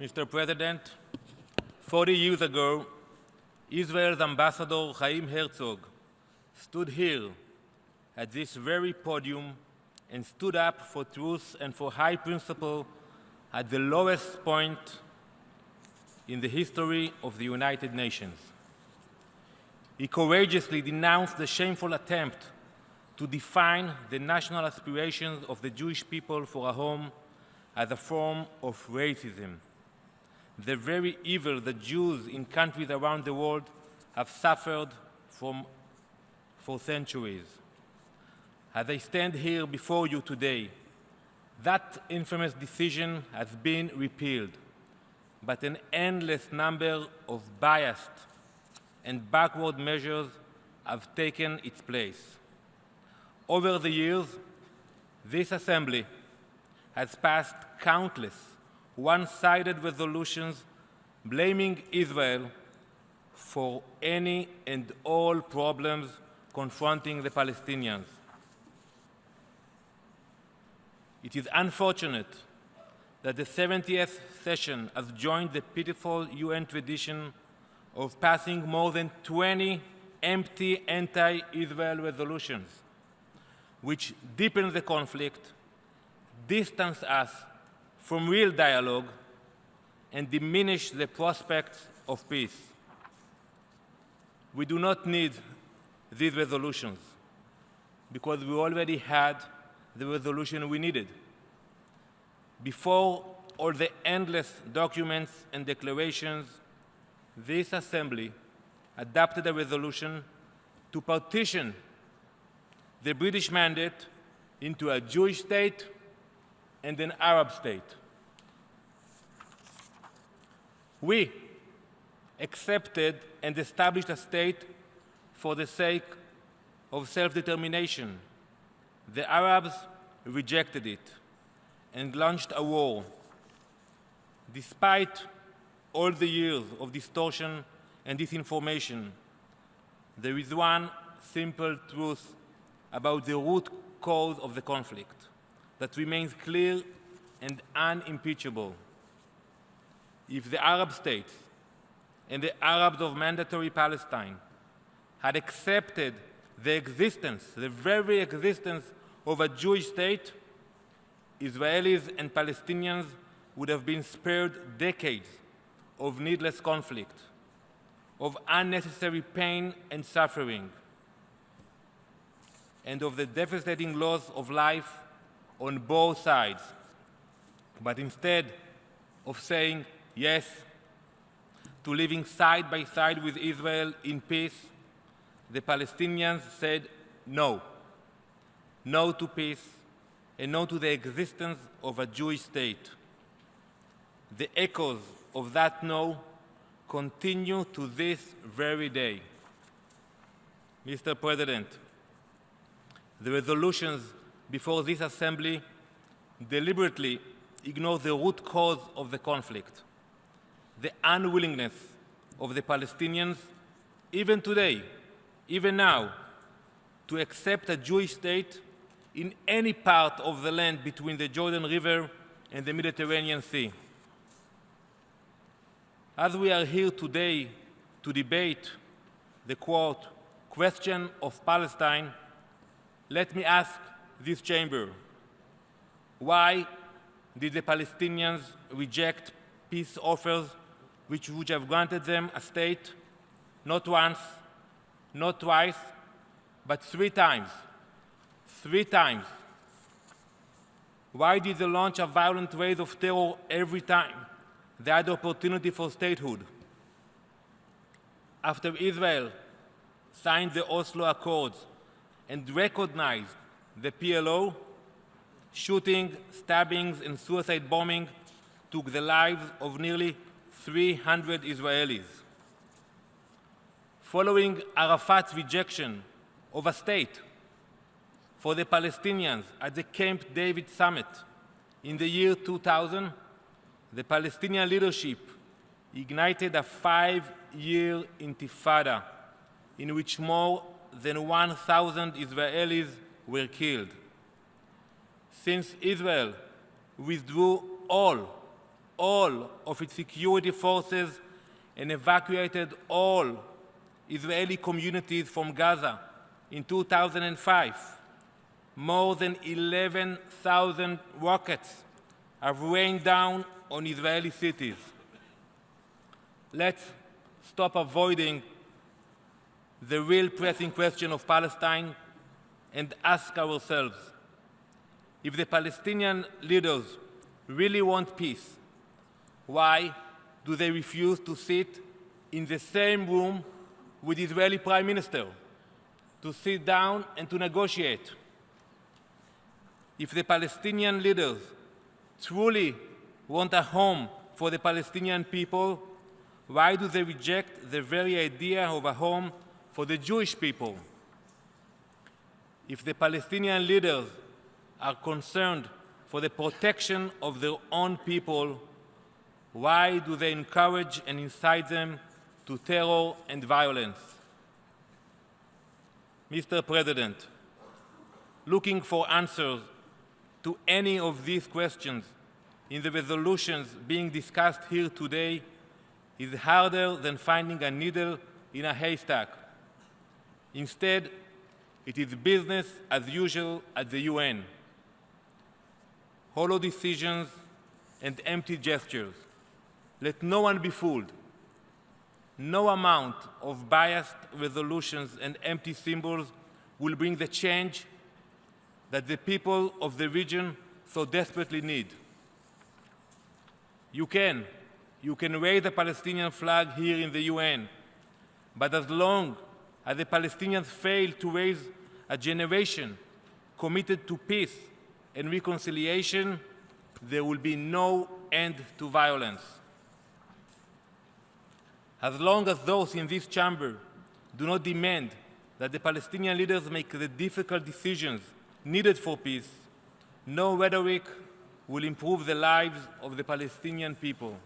Mr. President, 40 years ago, Israel's ambassador Chaim Herzog stood here at this very podium and stood up for truth and for high principle at the lowest point in the history of the United Nations. He courageously denounced the shameful attempt to define the national aspirations of the Jewish people for a home as a form of racism, the very evil that Jews in countries around the world have suffered from for centuries. As I stand here before you today, that infamous decision has been repealed, but an endless number of biased and backward measures have taken its place. Over the years, this Assembly has passed countless one-sided resolutions blaming Israel for any and all problems confronting the Palestinians. It is unfortunate that the 70th session has joined the pitiful UN tradition of passing more than 20 empty anti-Israel resolutions, which deepen the conflict, distance us from real dialogue, and diminish the prospects of peace. We do not need these resolutions because we already had the resolution we needed. Before all the endless documents and declarations, this Assembly adopted a resolution to partition the British mandate into a Jewish state and an Arab state. We accepted and established a state for the sake of self-determination. The Arabs rejected it and launched a war. Despite all the years of distortion and disinformation, there is one simple truth about the root cause of the conflict that remains clear and unimpeachable. If the Arab states and the Arabs of mandatory Palestine had accepted the existence, the very existence of a Jewish state, Israelis and Palestinians would have been spared decades of needless conflict, of unnecessary pain and suffering, and of the devastating loss of life on both sides. But instead of saying yes to living side by side with Israel in peace, the Palestinians said no. No to peace and no to the existence of a Jewish state. The echoes of that no continue to this very day. Mr. President, the resolutions before this Assembly deliberately ignore the root cause of the conflict, the unwillingness of the Palestinians, even today, even now, to accept a Jewish state in any part of the land between the Jordan River and the Mediterranean Sea. As we are here today to debate the quote, question of Palestine, let me ask this chamber, why did the Palestinians reject peace offers which would have granted them a state not once, not twice, but 3 times? 3 times. Why did they launch a violent wave of terror every time they had the opportunity for statehood? After Israel signed the Oslo Accords and recognized the PLO, shooting, stabbings, and suicide bombing took the lives of nearly 300 Israelis. Following Arafat's rejection of a state for the Palestinians at the Camp David summit in the year 2000, the Palestinian leadership ignited a 5-year intifada in which more than 1,000 Israelis were killed. Since Israel withdrew all all of its security forces and evacuated all Israeli communities from Gaza in 2005. More than 11,000 rockets have rained down on Israeli cities. Let's stop avoiding the real pressing question of Palestine and ask ourselves, if the Palestinian leaders really want peace, why do they refuse to sit in the same room with the Israeli Prime Minister, to sit down and to negotiate? If the Palestinian leaders truly want a home for the Palestinian people, why do they reject the very idea of a home for the Jewish people? If the Palestinian leaders are concerned for the protection of their own people, why do they encourage and incite them to terror and violence? Mr. President, looking for answers to any of these questions in the resolutions being discussed here today is harder than finding a needle in a haystack. Instead, it is business as usual at the UN. Hollow decisions and empty gestures. Let no one be fooled. No amount of biased resolutions and empty symbols will bring the change that the people of the region so desperately need. You can raise the Palestinian flag here in the UN, but as long as the Palestinians fail to raise a generation committed to peace and reconciliation, there will be no end to violence. As long as those in this chamber do not demand that the Palestinian leaders make the difficult decisions needed for peace, no rhetoric will improve the lives of the Palestinian people.